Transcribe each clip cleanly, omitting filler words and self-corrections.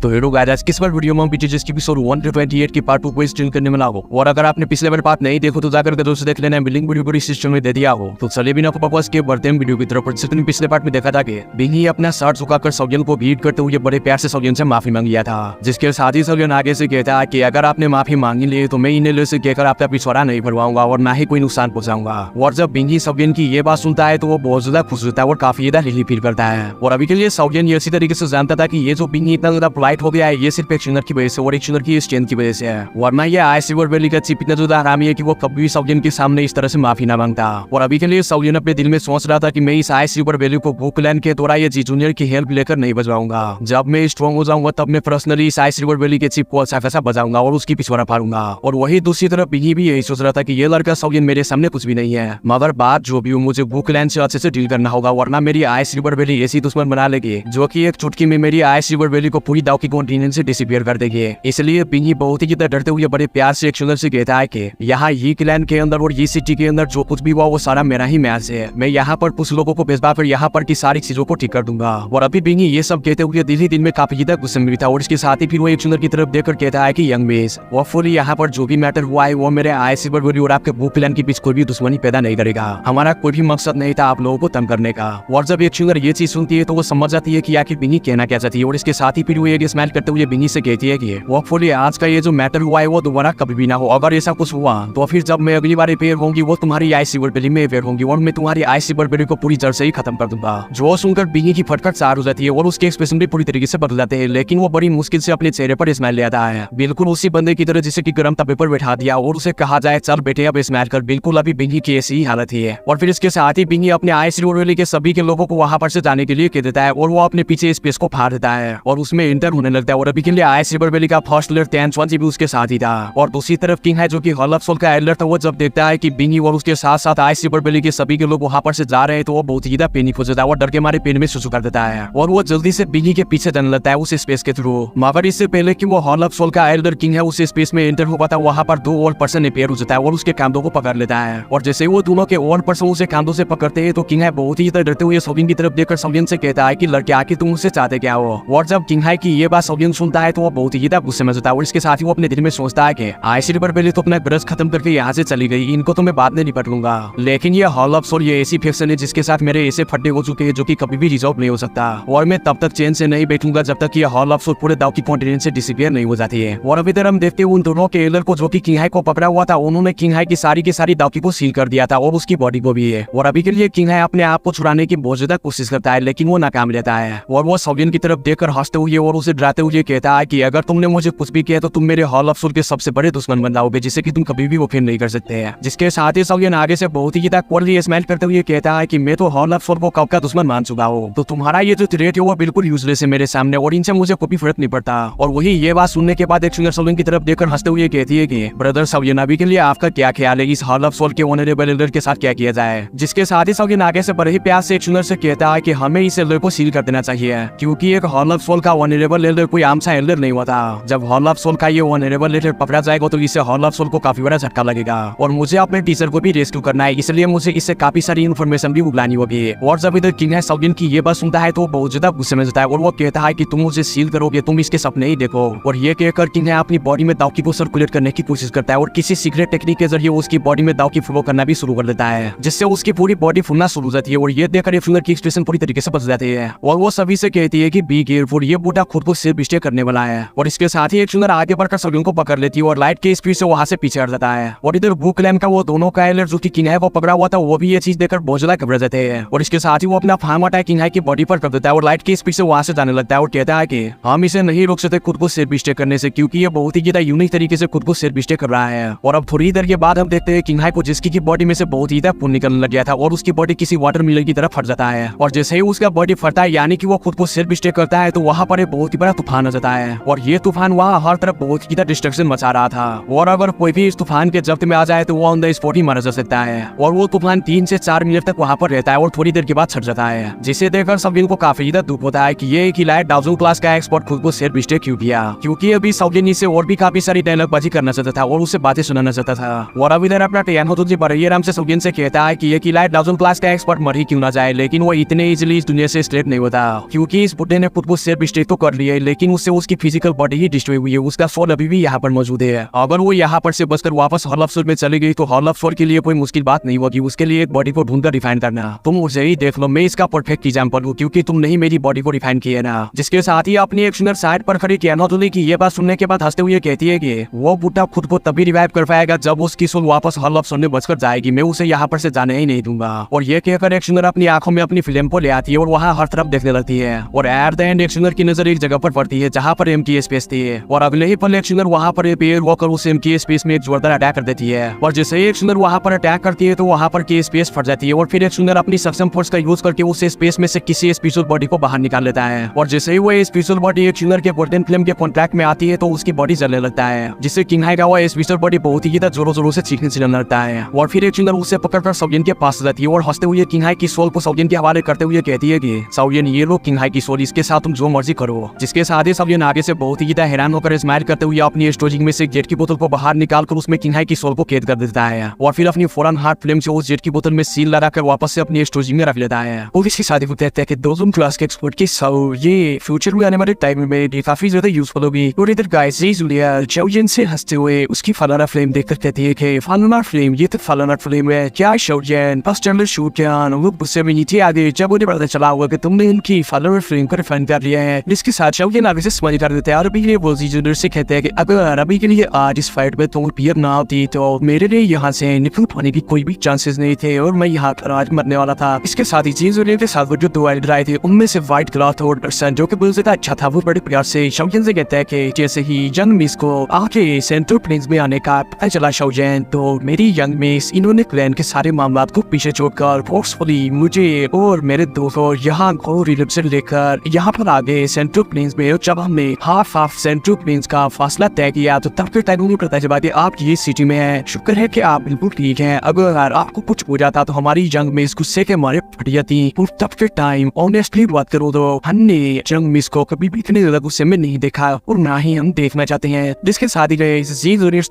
तो hello guys, किस बार video में पीछे जिसकी एपिसोड 128 की पार्ट 2 को स्ट्रीम करने वाला हो। और अगर आपने पिछले बार पार्ट नहीं देखो तो जाकर के दोस्तों देख लेना, लिंक वीडियो को सिस्टम में दे दिया हो। तो चलिए बिना बकवास के बढ़ते हैं वीडियो की तरफ। जितने पिछले पार्ट में देखा था कि बिंगी अपना सर झुकाकर सौजन को बीट करते हुए बड़े प्यार से सौजन से माफी मांग लिया था, जिसके साथ ही सौजन आगे से कहता है कि अगर आपने माफी मांगी ली तो मैं इन्हें से कहकर आपका पिछवाड़ा नहीं भरवाऊंगा और ना ही कोई नुकसान पहुंचाऊंगा। और जब बिंगी सौजन की ये बात सुनता है तो वो बहुत ज्यादा खुश होता है और काफी ज्यादा रिलीफ फील करता है। और अभी के लिए सौजन ये इसी तरीके से जानता था कि ये जो बिंगी इतना ज्यादा पोलाइट हो गया है ये सिर्फ एक शिनर की वजह से और एक शिनर की स्ट्रेंथ की वजह से है। वरना ये आइस रिवर वैली का चीफ इतना ज्यादा हरामी है कि वो कभी भी सौजन के सामने इस तरह से माफी ना मांगता। और अभी के लिए सौजन अपने दिल में सोच रहा था कि मैं इस आइस रिवर वैली को बुकलैंड के द्वारा ये जी जूनियर की हेल्प लेकर नहीं बजवाऊंगा। जब मैं स्ट्रॉन्ग हो जाऊंगा तब मैं पर्सनली इस आइस रिवर वैली के चीफ को अच्छा खासा बजाऊंगा और उसकी पिछवाड़ा फाड़ूंगा। और वही दूसरी तरफ बिंगी भी यही सोच रहा था कि ये लड़का सौजन मेरे सामने कुछ भी नहीं है, मगर बात जो भी हो मुझे बुकलैंड से अच्छे से डील करना होगा, वरना मेरी आइस रिवर वैली ऐसी दुश्मन बना लेगी जो कि एक चुटकी में मेरी आइस रिवर वैली को पूरी दाव की कॉन्टिनेंट से डिसअपीयर कर देगी। इसलिए बिंगी बहुत ही ज्यादा डरते हुए बड़े प्यार से एक शिनर से कहता है कि यहाँ ये क्लैन के अंदर और ये सिटी के अंदर जो कुछ भी हुआ वो सारा मेरा ही मैच है। मैं यहाँ पर कुछ लोगों को भेजवा कर यहाँ पर की सारी चीजों को ठीक कर दूंगा। और अभी बिंगी ये सब कहते हुए दिल ही दिन में काफी ज्यादा गुस्से में भी था। और इसके साथ ही फिर वो एक शिनर की तरफ देखकर कहता है कि यंग बेस वो फुली यहाँ पर जो भी मैटर हुआ है वो मेरे आइस रिवर वैली और आपके बुक क्लैन के बीच कोई भी दुश्मनी पैदा नहीं करेगा। हमारा कोई भी मकसद नहीं था आप लोगों को तंग करने का। और जब एक शिनर ये चीज सुनती है तो वो समझ जाती है कि आखिर बिंगी कहना क्या चाहती है। और इसके साथ ही फिर वो एक स्माइल करते हुए बिंगी से कहती है कि वो फुली आज का ये जो मैटर हुआ है वो दोबारा कभी भी ना हो। अगर ऐसा कुछ हुआ तो फिर जब मैं अगली बार रिपेयर होंगी वो तुम्हारी आइस रिवर वैली में रिपेयर होंगी और मैं तुम्हारी आइस रिवर वैली को पूरी जड़ से ही खत्म कर दूंगा। जो सुनकर बिंगी की फटफट चार हो जाती है और उसके एक्सप्रेशन भी पूरी तरीके से बदल जाते हैं, लेकिन वो बड़ी मुश्किल से अपने चेहरे पर स्माइल ले आता है, बिल्कुल उसी बंदे की तरह जिसे कि गर्म तवे पर बैठा दिया और उसे कहा जाए चल बेटे अब स्माइल कर। बिल्कुल अभी बिंगी की ऐसी ही हालत ही है। और फिर इसके साथ ही बिंगी अपने आइस रिवर वैली के सभी के लोगों को वहां पर से जाने के लिए कह देता है और वो अपने पीछे स्पेस को फाड़ देता है और उसमें इंटर होने लगता है। और अभी के लिए आइस रिवर वैली का फर्स्ट लेयर टेंशन भी उसके साथ ही था। और दूसरी तरफ किंग है जो कि हॉल ऑफ सोल का एल्डर था, वो जब देखता है कि बिंगी और उसके साथ साथ आइस रिवर वैली के सभी के लोग वहां पर से जा रहे हैं तो वो बहुत ही ज्यादा पैनिक हो जाता है और डर के मारे पेन में सुसु कर देता है और वो जल्दी से बिंगी के पीछे जाने लगता है उस स्पेस के थ्रू। मगर इससे पहले कि वो हॉल ऑफ सोल का एल्डर किंग है उस स्पेस में एंटर हो पाता, वहां पर दो और पर्सन अपेयर हो जाता है और उसके कांधों को पकड़ लेता है। और जैसे वो दोनों के और पर्सन उसे कांधों से पकड़ते हैं तो किंग है बहुत ही ज्यादा डरते हुए सौजन की तरफ देखकर सौजन से कहता है कि लड़के आके तुम उससे चाहते क्या हो। और जब किंग है की ये बात सौजन सुनता है तो वो बहुत ही ज्यादा गुस्से में जाता है और इसके साथ ही वो अपने दिल में सोचता है कि आइस रिवर वैली तो अपना ब्रश खत्म करके यहाँ से चली गई, इनको तो मैं बाद में निपट लूंगा। लेकिन ये हॉल ऑफ सोल ये ऐसी फैक्शन है जिसके साथ मेरे ऐसे फड्डे हो चुके हैं जो कि कभी भी रिजॉल्व नहीं हो सकता और मैं तब तक चैन से नहीं बैठूंगा जब तक ये हॉल ऑफ सोल पूरे दाव की कॉन्टिनेंट से डिसअपीयर नहीं हो जाती है। और अभी तक हम देखते हैं उन दोनों के एल्डर को जो कि किंग हाई को पकड़ा हुआ था, उन्होंने किंग हाई की सारी दाव की को सील कर दिया था और उसकी बॉडी को भी है। और अभी के लिए किंग हाई अपने आप को छुड़ाने की बहुत ज्यादा कोशिश करता है लेकिन वो नाकाम रहता है और वो सौजन की तरफ देखकर हंसते हुए और उसे डराते हुए कहता है कि अगर तुमने मुझे कुछ भी किया तो तुम मेरे हॉल ऑफ सोल के सबसे बड़े दुश्मन बन जाओगे जिसे कि तुम कभी भी वो फेल नहीं कर सकते हैं। जिसके साथ ही सौजन आगे से बहुत ही ज्यादा कोल्डली स्माइल करते हुए कहता है कि मैं तो हॉल ऑफ सोल को कब का दुश्मन मान चुका हूँ, तो तुम्हारा ये जो थ्रेट है वो बिल्कुल यूजलेस है मेरे सामने और इनसे मुझे कोई फर्क नहीं पड़ता। और वही ये बात सुनने के बाद एक सिंगर सौजन की तरफ देखकर हंसते हुए कहती है कि ब्रदर सौजन अभी के लिए आपका क्या ख्याल है इस हॉल ऑफ सोल के ऑनरेबल एल्डर के साथ क्या किया जाए। जिसके साथ ही सौजन आगे से बड़े ही प्यार से एक सिंगर से कहता है कि हमें इस एल्डर को सील कर देना चाहिए क्योंकि एक हॉल ऑफ सोल का ऑनरेबल एल्डर कोई आम सा एल्डर नहीं होता। जब हॉल ऑफ सोल का ये ऑनरेबल एल्डर पकड़ा जाएगा तो इससे हॉल ऑफ सोल को काफी बड़ा झटका लगेगा और मुझे अपने टीचर को भी रेस्क्यू करना है, इसलिए मुझे इससे काफी सारी इन्फॉर्मेशन भी उगलानी होगी। और जब इधर किंग है सौजन की ये बात सुनता है तो बहुत ज्यादा गुस्से में जाता है और वो कहता है कि तुम मुझे सील करोगे, तुम इसके सपने ही देखो। और ये कहकर किंग है अपनी बॉडी में दाव की को सर्कुलेट करने की कोशिश करता है और किसी सीक्रेट टेक्निक के जरिए उसकी बॉडी में दाव की फ्लो करना भी शुरू कर देता है जिससे उसकी पूरी बॉडी फूलना शुरू हो जाती है। और ये देखकर फिंगर की एक्सप्रेशन पूरी तरीके से बदल जाती है और वो सभी से कहती है कि बी केयरफुल, ये बूढ़ा खुद को सिर्फ स्टे करने वाला है। और इसके साथ ही एक फिंगर आगे बढ़कर सौजन को पकड़ लेती है और लाइट के स्पीड से वहां से पीछे हट जाता है। और इधर बुक क्लैन का वो दोनों का एल्डर जो कि किंग है वो पकड़ा हुआ था, वो भी ये चीज देखकर बहुत ज्यादा घबरा जाते हैं। और इसके साथ ही वो अपना फार्म अटैक किंग है की बॉडी पर कर देता है और लाइट की स्पीड से वहां से जाने लगता है और कहता है कि हम इसे नहीं रोक सकते खुद को सेल्फ स्टे करने से क्योंकि ये बहुत ही ज्यादा यूनिक तरीके से खुद को सेल्फ स्टे कर रहा है। और अब थोड़ी देर के बाद हम देखते हैं किंग हाई को जिसकी की बॉडी में से बहुत ही ज्यादा खून निकलने लग गया था और उसकी बॉडी किसी वाटर मिलर की तरफ फट जाता है। और जैसे ही उसका बॉडी फटता है यानी कि वो खुद को सेल्फ स्टे करता है तो वहां पर एक बहुत ही बड़ा तूफान आ जाता है और ये तूफान वहां हर तरफ बहुत ही ज्यादा डिस्ट्रक्शन मचा रहा था। और अगर कोई भी इस तूफान के जब्त में आ जाए तो वो ऑन द स्पॉट ही मारा जा सकता है। और वो तूफान 3 से 4 मिनट तक वहां पर रहता है और थोड़ी देर के बाद छट जाता है, जिसे देखकर सौजन को काफी ज्यादा दुख होता है कि ये एक इलाइट डाउजन क्लास का एक्सपर्ट खुद को सेल्फ स्टे क्यों किया, क्योंकि अभी सौजन इसे और भी काफी सारी डायलॉग बाजी करना चाहता था और उसे बातें सुनाना चाहता था। और अभी इधर अपना टेन हो तो बड़े आराम से सौजन से कहता है कि ये इलाइट डाउजन क्लास का एक्सपर्ट मर ही क्यों ना जाए, लेकिन वो इतने इजीली इस दुनिया से स्ट्रेट नहीं होता क्योंकि इस बुड्ढे ने खुद को सेल्फ स्टे तो कर लिए है, लेकिन उससे उसकी फिजिकल बॉडी ही डिस्ट्रॉय हुई है, उसका सोल अभी भी यहाँ पर मौजूद है। अगर वो यहाँ पर से बचकर वापस हॉल ऑफ सोल में चली गई तो हॉल ऑफ सोल के लिए कोई मुश्किल बात नहीं होगी, उसके लिए एक बॉडी को ढूंढकर रिफाइन करना। तुम उसे ही देख लो, मैं इसका परफेक्ट एग्जाम्पल हूँ, क्योंकि तुमने ही मेरी बॉडी को रिफाइन किया ना। जिसके साथ ही अपनी एक सुंदर साइड पर खड़ी किया नौतुली की ये बात सुनने के बाद हंसते हुए कहती है कि वो बुढ़ा खुद को तभी रिवाइव कर पाएगा जब उसकी सोल वापस हॉल ऑफ सोल में बचकर जाएगी, मैं उसे यहाँ पर से जाने ही नहीं दूंगा। और ये कहकर एक सुंदर अपनी आंखों में अपनी फिल्म को ले आती है और वहाँ हर तरफ देखने लगती है। और एट द एंड एक सुंदर की नजर एक जगह पर पड़ती है जहाँ पर एम की स्पेस थी, और अगले ही पल एक सुंदर वहाँ पर पेड़ होकर उस एम की स्पेस में एक जोरदार अटैक कर देती है। और जैसे ही एक सुंदर वहाँ पर अटैक करती है तो वहाँ पर की स्पेस फट जाती है, और फिर एक सुंदर अपनी सक्षम फोर्स का यूज करके उस स्पेस में से किसी स्पेशल बॉडी को बाहर निकाल लेता है। और जैसे ही वो स्पेशल बॉडी एक सुंदर के गोल्डन फ्लेम के कॉन्ट्रैक्ट में आती है तो उसकी बॉडी जलने लगता है, जिससे किंग हाई का वो स्पेशल बॉडी बहुत ही जोरों से चीखने से लगता है। और फिर एक सुंदर उसे पकड़कर साउयन के पास जाती है और हंसते हुए किंग हाई की सोल को साउयन के हवाले करते हुए कहती है कि साउयन ये लो किंग हाई की सोल, इसके साथ तुम जो मर्जी करो। जिसके साथ ही साउयन आगे से बहुत ही हैरान होकर स्माइल करते हुए अपनी स्टोरेज में से जेट की बोतल को बाहर निकालकर उसमें किंग हाई की सोल को कैद कर देता है, और फिर अपनी फौरन हार्ट फ्लेम से उस जेट की बोतल में सील लगाकर वापस से अपनी स्टोरेज में रख लेता है। और इसके साथ ही वो कहते हैं कि दोस्तों क्लास के एक्सपर्ट की सो ये फ्यूचर में आने वाले टाइम में काफी ज्यादा यूजफुल होगी। और इधर गाइस जूलिया शाओजिन से हंसते हुए उसकी फलाना फ्लेम देखकर कहती है कि फलाना फ्लेम, ये तो फलाना फ्लेम है क्या शाओजिन? फर्स्ट टाइम शूट किया वो गुस्से में नीचे आ गए जब उन्हें पता चला हुआ कि तुमने इनकी फलाना फ्लेम को रिफाइन कर लिया है। जिसके साथ शाओजिन आगे से स्माइल कर देते हैं और अभी ये वो जूनियर से कहते हैं कि अगर अभी के लिए आज इस फाइट में तुम पियर ना होती तो मेरे लिए यहाँ से निकल पाने की कोई भी चांसेस नहीं थे और मैं यहाँ पर आज मरने वाला था। इसके साथ ही जूनियर के साथ वो जो दो एल्डर आए थे उनमें से व्हाइट क्लॉथ और पर्सन जो कि बहुत ज्यादा अच्छा था वो बड़े प्यार से शाओजिन से कहता है कि जैसे ही यंग मिस को आके सेंट्रल प्लेन्स में आने का पता चला शाओजिन, तो मेरी यंग मिस इन्होंने क्लैन के सारे मामलात को पीछे छोड़कर फोर्सफुली मुझे और मेरे दोस्त को यहाँ को रिलिप से लेकर यहाँ पर आ गए सेंट्रल प्लेन्स में। और जब हमने हाफ ऑफ सेंट्रल प्लेन्स का फासला तय किया तो तब के टाइम मुझे पता चला कि आप ये सिटी में हैं। शुक्र है कि आप बिल्कुल ठीक हैं, अगर आपको कुछ हो जाता तो हमारी यंग मिस गुस्से के मारे फट जाती। और तब के टाइम ऑनेस्टली बात करो तो हमने यंग मिस को कभी भी इतने ज्यादा गुस्से में नहीं देखा और ना ही हम देखना चाहते हैं। जिसके साथ ही गए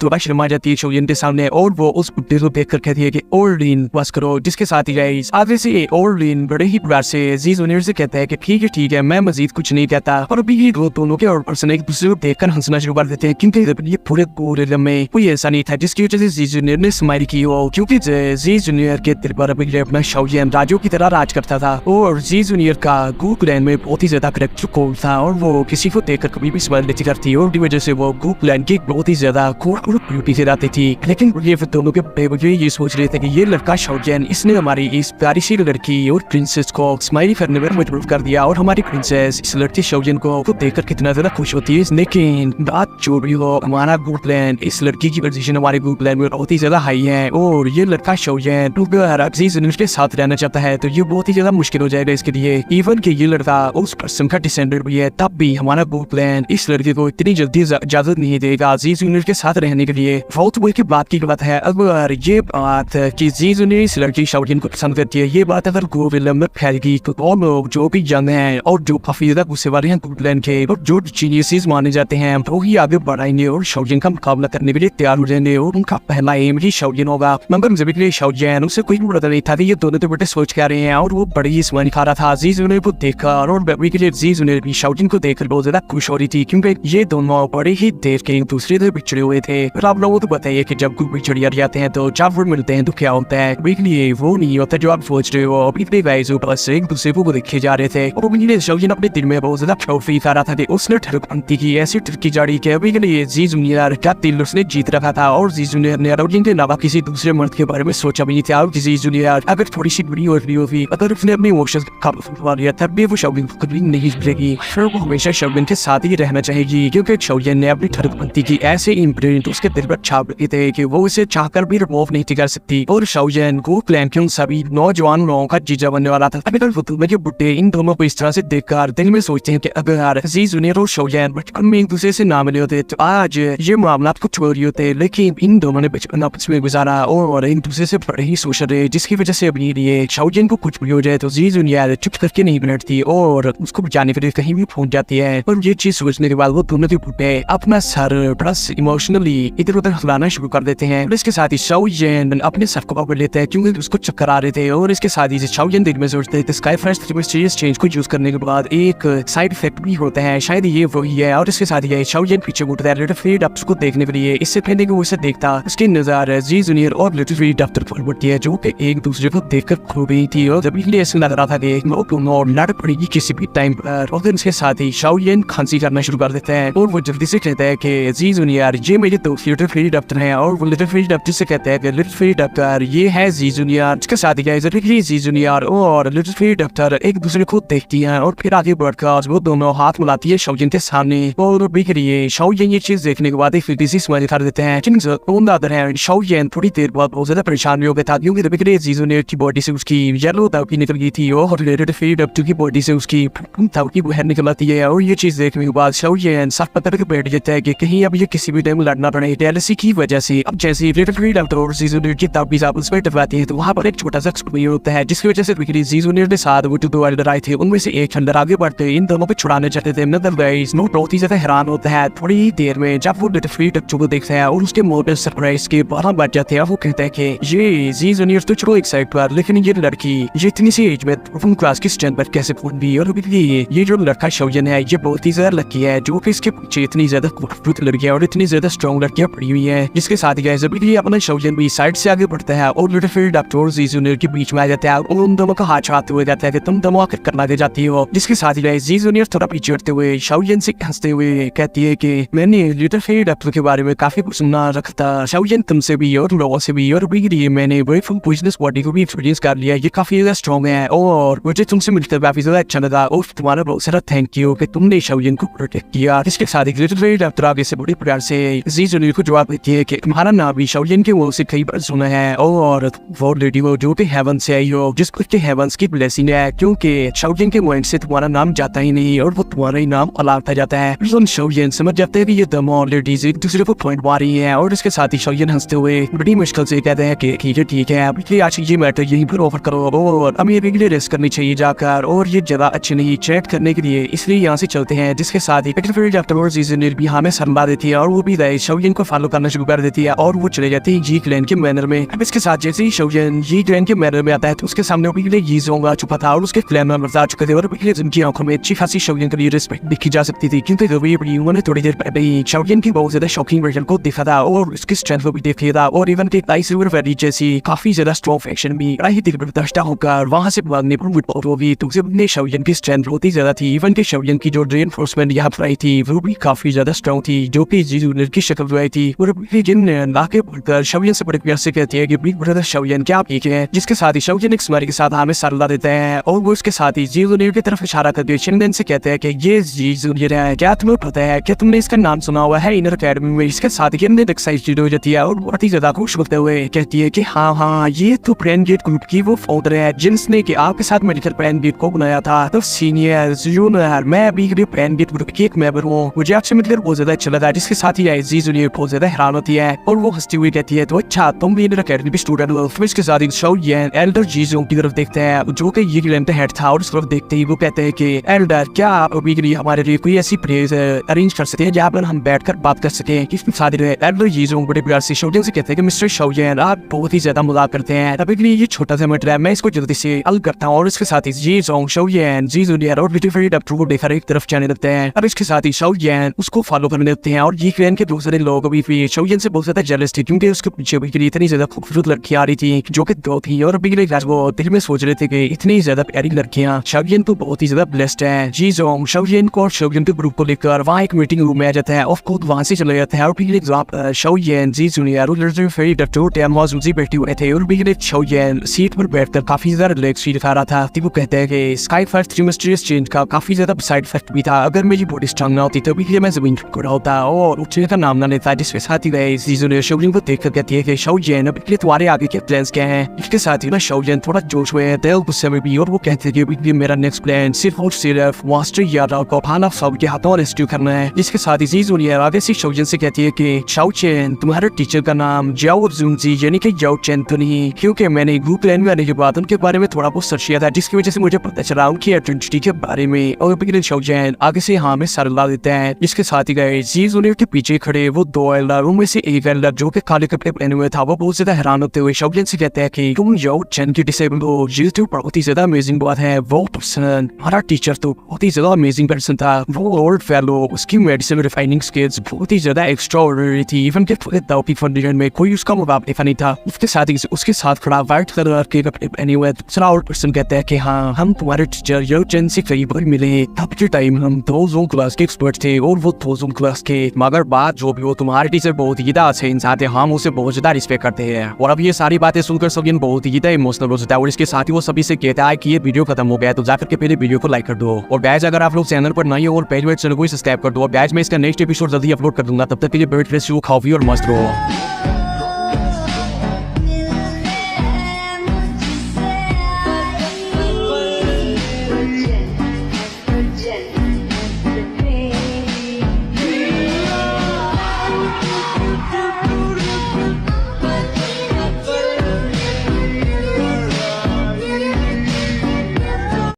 थोड़ा शर्मा जाती है शाओजिन के सामने और वो उस बुड्ढे को देखकर कहती है कि ओल्डिन बस करो। जिसके साथ ही गए आगे से ओल्डिन बड़े ही प्यार से जूनियर से कहता है कि ठीक है मैं मजीद कुछ नहीं कहता। और अभी ये दोनों के और पर्सन एक दूसरे को देखकर हंसना शुरू कर देते हैं, क्योंकि ये पूरे में कोई ऐसा नहीं था जिसकी वजह से जूनियर ने स्माइल की हो, क्योंकि जूनियर के दिल पर अभी अपना शाओजिन राजू की तरह राज करता था और जूनियर का गू क्लैन में बहुत ही ज्यादा करेक्टर कोल था और वो किसी को देखकर कभी भी स्माइल नहीं करती और वजह से वो गू क्लैन की बहुत ही ज्यादा ब्यूटी से रहती थी। लेकिन ये दोनों के बड़े ये सोच रहे थे कि ये लड़का शाओजिन इसने हमारी इस प्यारी सी लड़की और प्रिंसेस को स्माइल करने में मजबूर कर दिया और हमारी प्रिंसेस इस लड़की शाओजिन को देखकर कितना ज्यादा खुश होती है। लेकिन बात जो भी हो हमारा गू क्लैन इस लड़की की पोजीशन हमारे गू क्लैन में बहुत ही ज्यादा हाई है और ये लड़का शाओजिन के साथ रहना चाहता है तो ये बहुत ही ज्यादा मुश्किल हो जाएगा इसके लिए। इवन कि ये लड़का उस पर्सन का डिसेंडेंट भी है तब भी हमारा गू क्लैन इस लड़के को इतनी जल्दी इजाजत नहीं देगा जूनियर के साथ रहने के लिए। बहुत बड़ी की बात है अगर ये बात कि जूनियर इस लड़की शाओजिन को पसंद करती है, ये बात अगर गो विलियम में फैलेगी तो और लोग जो भी यंग हैं और जो काफी ज्यादा गुस्से वाले हैं गू क्लैन के और जो जीनियसेस माने जाते हैं वो ही आगे बढ़ाएंगे और शाओजिन का मुकाबला करने के लिए तैयार हो जाएंगे और उनका पहला एम ही शाओजिन होगा। मगर जब के लिए शाओजिन उसे कोई पता नहीं था कि ये दोनों तो बड़े सोच के आ रहे हैं और वो बड़ी ही स्माइल खा रहा था जूनियर को देखकर और बेबी के लिए जूनियर भी शाओजिन को देखकर बहुत ज्यादा खुश हो रही थी, क्योंकि ये दोनों बड़े ही देर के एक दूसरे से बिछड़े हुए थे। और आप लोगों को तो बताइए कि जब बिछड़िया जाते हैं तो जब वो मिलते हैं तो क्या होता है, लिए वो नहीं होता जो आप सोच रहे हो। अपने गाइस ऊपर से एक दूसरे को देखे जा रहे थे और अभी शाओजिन अपने दिल में बहुत ज्यादा प्राउड फील कर रहा था कि उसने ठरकपंती की ऐसी ठरकी जारी कि अभी के लिए जूनियर का दिल उसने जीत रखा था और जूनियर ने शाओजिन के अलावा किसी दूसरे मर्द के बारे में सोचा भी नहीं था। जूनियर अगर थोड़ी सी बड़ी और भी होगी अगर उसने अपने इमोशंस काबू कर लिया तब भी वो शाओजिन को कभी नहीं भूलेगी, फिर वो हमेशा शाओजिन के साथ ही रहना चाहेगी, क्योंकि शाओजिन ने अपनी ठरकपंती की ऐसे इम्प्रिंट उसके दिल पर छाप रखे थे कि वो उसे चाहकर भी रिमूव नहीं कर सकती। और शाओजिन गू क्लैन के उन सभी नौजवान लोगों का जीजा बनने वाला था। अभी कल बुड्ढे इन दोनों को इस तरह से देखकर दिल में सोचते हैं कि अगर जूनियर और शाओजिन बचपन में एक दूसरे से ना मिले होते तो आज ये मामला कुछ हो रही होते, लेकिन इन दोनों ने बचपन आपस में गुजारा और एक दूसरे से बड़े ही सोच रहे, जिसकी वजह से अभी लिए शाओजिन को कुछ भी हो जाए तो जूनियर चुप करके नहीं बैठती और उसको बचाने के लिए कहीं भी पहुंच जाती है। और ये चीज सोचने के बाद वो दोनों के बुड्ढे अपना सर प्लस इमोशनली इधर उधर हिलाना शुरू कर देते हैं। और इसके साथ ही शाओजिन अपने सर को पकड़ लेते हैं क्योंकि उसको चक्कर आ रहे थे। और इसके साथ ही शाओजिन दिल में सोचते थे स्काई फ्रेश मिस्टीरियस चेंज को यूज करने के बाद एक साइड इफेक्ट भी होता है, शायद ये वही है। और इसके साथ ही शाओलिन पीछे मुड़ता है लिटिल फेरी डॉक्टर को देखने के लिए। इससे पहले कि वो इसे देखता, उसकी नजर जी जूनियर और लिटिल फेरी डॉक्टर पर पड़ती है, जो कि एक दूसरे को देखकर खो गई थी। और जब इसलिए ऐसा लग रहा था कि वो दोनों लड़ पड़ेगी किसी भी टाइम पर। और फिर इसके साथ ही शाओलिन खांसी करना शुरू कर देता है और वो जल्दी से कहता है कि जी जूनियर ये मेरे दोस्त लिटिल फेरी डॉक्टर हैं। और वो लिटिल फेरी डॉक्टर से कहता है कि लिटिल फेरी डॉक्टर ये है जी जूनियर। इसके साथ ही जी जूनियर और लिटिल फेरी डॉक्टर एक दूसरे को देखती हैं और फिर आगे बढ़कर वो दोनों हाथ मिलाती है शाओलिन के सामने। और बिखरिए शाओलिन ये चीज देखने के बाद एक फिल्टी स्माइल कर देते हैं। शाओलिन थोड़ी देर बाद बहुत ज्यादा परेशान भी हो गया था, क्योंकि बिखरिए जी जूनियर की बॉडी से उसकी येलो दागी निकल गई थी और लिटिल फेरी डॉक्टर की बॉडी से उसकी दागी बाहर निकल आती है। और ये चीज देखने के बाद शाओलिन साफ पकड़ के बैठ जाता है कि कहीं अब ये किसी भी टाइम लड़ना पड़े जेलसी की वजह से। अब जैसे लिटिल फेरी डॉक्टर और जी जूनियर की ताबीज आपस में टकराती है तो वहाँ पर एक छोटा सा एक्सप्लोजन होता है, जिसकी वजह से बिखरी जी जूनियर के साथ वो जो दो एल्डर आए थे उनमें से एक अंदर आगे बढ़ते इन दोनों को छुड़ाने चाहते थे। नो बहुत ही ज्यादा हैरान होता है थोड़ी देर में जब वो लिटिल फेरी डॉक्टर को देखता है और उसके मुंह पे सरप्राइज के 12 बज जाते हैं। वो कहता है कि ये जी जूनियर तो चलो एक साइड पर, लेकिन ये लड़की ये इतनी सी एज में परफॉर्म क्लास की स्टैंड पर कैसे पहुंच गई। और ये जो लड़का शाओलिन है ये बहुत ही ज्यादा लकी है, जो कि इसके पीछे इतनी ज्यादा खूबसूरत लड़कियां और इतनी ज्यादा स्ट्रॉन्ग लड़कियां पड़ी हुई है। जिसके साथ ही अपना शाओलिन भी साइड से आगे बढ़ता है और लिटिल फेरी डॉक्टर और जी जूनियर के बीच में आ जाता है और उन दोनों का हाथ छाते हुए जाता है कि तुम दोनों आकर करना दे जाती हो। जिसके साथ ही जी जूनियर थोड़ा पीछे हटते हुए शाओलिन से हंसते हुए कहती है कि मैंने लिटिल फेरी डॉक्टर के बारे में काफी कुछ सुना रखता, शाओलिन तुमसे भी और लोगों से भी, और मैंने वेटफुल पॉइजनस बॉडी को भी एक्सपीरियंस कर लिया, ये काफी ज्यादा स्ट्रॉन्ग है और मुझे तुमसे मिलकर काफी ज्यादा अच्छा लगा और तुम्हारा बहुत सारा थैंक यू कि तुमने शाओलिन को प्रोटेक्ट किया। इसके साथ ही लिटिल फेरी डॉक्टर आगे से बड़ी प्यार से जी जूनियर को जवाब देती है कि तुम्हारा नाम भी शाओलिन के मुंह से कई बार सुना है और वो लेडी वो जो कि हेवन से आई हो, जिसको कि हेवंस की ब्लेसिंग है, क्योंकि शाओलिन के माइंड से तुम्हारा नाम जाता ही नहीं और वो तुम्हारा ही नाम अलाता जाता है। शाओलिन समझ जाते हैं कि ये दोनों लेडीज एक दूसरे को पॉइंट मार रही है और इसके साथ ही शाओलिन हंसते हुए बड़ी मुश्किल से कहते हैं कि ठीक है अब आज ये मैटर यहीं पर ओवर करो और हमें अभी के लिए रेस्ट करनी चाहिए जाकर, और ये जगह अच्छी नहीं चेक करने के लिए, इसलिए यहाँ से चलते हैं। जिसके साथ ही लिटिल फेरी डॉक्टर और जी जूनियर भी हमें संभा देती है और वो भी शाओलिन को फॉलो करना शुरू कर देती है और वो चले जाते हैं जी ग्लैन के मैनर में। अब इसके साथ जैसे ही शाओलिन जी ग्लैन के मैनर में आता है तो उसके सामने ये जोंग आ चुका था और उसके क्लैन मेंबर्स आ चुके थे और जिनकी आंखों में अच्छी खासी शाओलिन के लिए रिस्पेक्ट दिखी जा सकती थी, क्योंकि उन्होंने थोड़ी देर पहले शाओलिन की बहुत ज्यादा शॉकिंग वर्जन को देखा था और उसकी स्ट्रेंथ को भी देखा था और इवन के टाई सिल्वर वैली जैसी काफी ज्यादा स्ट्रॉन्ग फैक्शन भी राही दिल बर्दाश्त होकर वहां से भागने पर भी तो शाओलिन की स्ट्रेंथ बहुत ही ज्यादा थी। इवन के शाओलिन की जो रेनफोर्समेंट यहाँ पर आई थी वो भी काफी ज्यादा स्ट्रॉन्ग थी, जो कि जी जूनियर की शक्ल में आई थी और जिन लाके बढ़कर शाओलिन से बड़े प्यार से कहती है कि बिग ब्रदर शाओलिन क्या आप ठीक है। जिसके साथ ही शाओलिन एक स्माइल के साथ हमें सर ला देते हैं और वो उसके साथ ही जी जूनियर की तरफ इशारा करते हुए शिनडेन से कहते हैं कि ये जी जूनियर है, क्या तुम्हें पता है, क्या तुमने इसका नाम सुना हुआ है इनर अकेडमी में। इसके साथ ही एक्साइटेड हो जाती है और बहुत ही ज्यादा खुश होते हुए कहती है कि हाँ ये तो प्रेन गेट ग्रुप की वो फाउंडर है जिसने कि आपके साथ मेडिकल प्रेन गेट को बनाया था। तो सीनियर जूनियर मैं अभी प्रेन गेट ग्रुप की एक मेंबर हूँ, मुझे आपसे मिलकर बहुत ज्यादा अच्छा लगा। जिसके साथ ही जी जूनियर बहुत ज्यादा हैरान होती है और वो हंसती हुई कहती है तो अच्छा तुम भी इनर अकेडमी स्टूडेंट हो। फिर इसके साथ ही शाओलिन एल्डर जी जोंग की तरफ देखते हैं जो कि ये ग्लैन हेड था और उस तरफ देखते ही वो कहते हैं कि एल्डर क्या आप अभी के लिए हमारे लिए कोई ऐसी प्लेस अरेंज कर सकते हैं जहाँ पर हम बैठकर बात कर सके। इसके साथ ही एल्डर जी जोंग बड़े प्यार से शाओलिन से कहते हैं कि मिस्टर शाओलिन आप बहुत ही ज्यादा मजाक करते हैं, अभी के लिए ये छोटा सा मैटर है, मैं इसको जल्दी से हल करता हूँ। और इसके साथ ही जी जोंग शाओलिन जी जूनियर और लिटिल फेरी डॉक्टर को देखकर एक तरफ जाने लगते हैं। अब इसके साथ ही शाओलिन उसको फॉलो करने लगते हैं और ये ग्लैन के दूसरे लोग भी शाओलिन से बहुत ज्यादा जेलस थे, क्योंकि उसके पीछे भी इतनी ज्यादा खूबसूरत लड़कियां आ रही थी जो कि दो थी और अभी वो दिल में सोच रहे थे कि इतनी ज्यादा प्यारी लड़कियां, शाओलिन तो बहुत ही ज्यादा ब्लेस्ड है। जी जोंग शाओलिन को और शाओलिन के ग्रुप को लेकर वहाँ एक मीटिंग रूम में आ जाता है और खुद वहाँ से चले जाते हैं और फिर शाओलिन जी जूनियर और लिटिल फेरी डॉक्टर मौजूद बैठे हुए थे और भी शाओलिन सीट पर बैठकर काफी ज्यादा रिलैक्स फील कर रहा था। वो कहते हैं कि स्काई फायर 3 मिस्टीरियस चेंज का काफी ज्यादा साइड इफेक्ट भी था, अगर मेरी बॉडी स्ट्रांग ना होती तो भी मैं जमीन पर होता और उठने का नाम ना लेता। जिसके साथ ही गए जी जूनियर शाओलिन को देखकर कहती है कि शाओलिन अब तुम्हारे आगे के प्लान्स क्या हैं। इसके साथ ही शाओलिन थोड़ा जोश में दिल गुस्से में भी और वो कहते हैं कि मेरा नेक्स्ट प्लान सिर्फ और सिर्फ मास्टर यादव को भाला सब के हाथों रेस्क्यू करना है। जिसके साथ ही जी जूनियर आगे से शाओलिन से कहती है कि शाओलिन तुम्हारे टीचर का नाम जाओ जुनजी यानी कि जाओ चेन तो नहीं, क्योंकि मैंने ग्रुप प्लान में आने के बाद उनके बारे में थोड़ा बहुत सर्च किया था जिसकी वजह से मुझे पता चला उनकी आइडेंटिटी के बारे में। और फिर शाओलिन आगे से हाँ में सर ला देते हैं। जिसके साथ ही गए जी जूनियर के पीछे खड़े वो दो एल्डर में से एक एल्डर जो कि काले कपड़े पहने हुए था वो बहुत ज्यादा हैरान होते हुए शाओलिन से कहते हैं कि तुम जाओ चेन की डिसेबल हो, ये तो बहुत ही ज्यादा अमेजिंग बात है, वो पर्सन हमारा टीचर तो बहुत ही ज्यादा अमेजिंग पर्सन था वो। ओल्ड फेलो, उसकी मेडिसिन रिफाइनिंग स्किल्स बहुत ही ज्यादा एक्स्ट्रा ऑर्डिनरी थी। इवन के पूरे दाउपी फंडिशन में कोई उसका मुकाबला नहीं था। उसके साथ खड़ा व्हाइट कलर के कपड़े पहने हुए दूसरा ओल्ड पर्सन कहता है कि हाँ हम तुम्हारे टीचर यूजन से कई बार मिले, तब के टाइम हम 2000 क्लास के एक्सपर्ट थे और वो 2000 क्लास के, मगर बात जो भी हो तुम्हारे टीचर बहुत ही ज्यादा अच्छे इंसान थे, हम उसे बहुत ज्यादा रिस्पेक्ट करते हैं। और अब ये सारी बातें सुनकर सबियन बहुत ही ज्यादा इमोशनल हो जाता है और इसके साथ ही वो सभी से कहता है कि ये वीडियो खत्म हो गया तो जाकर के पहले वीडियो को लाइक कर दो। और बैच अगर आप लोग चैनल पर नए हो और पेज में चैनल को सब्सक्राइब कर दो। और बैच में इसका नेक्स्ट एपिसोड जल्दी अपलोड कर दूंगा, तब तक के लिए बेड रेस्ट, खाओ और मस्त रहो।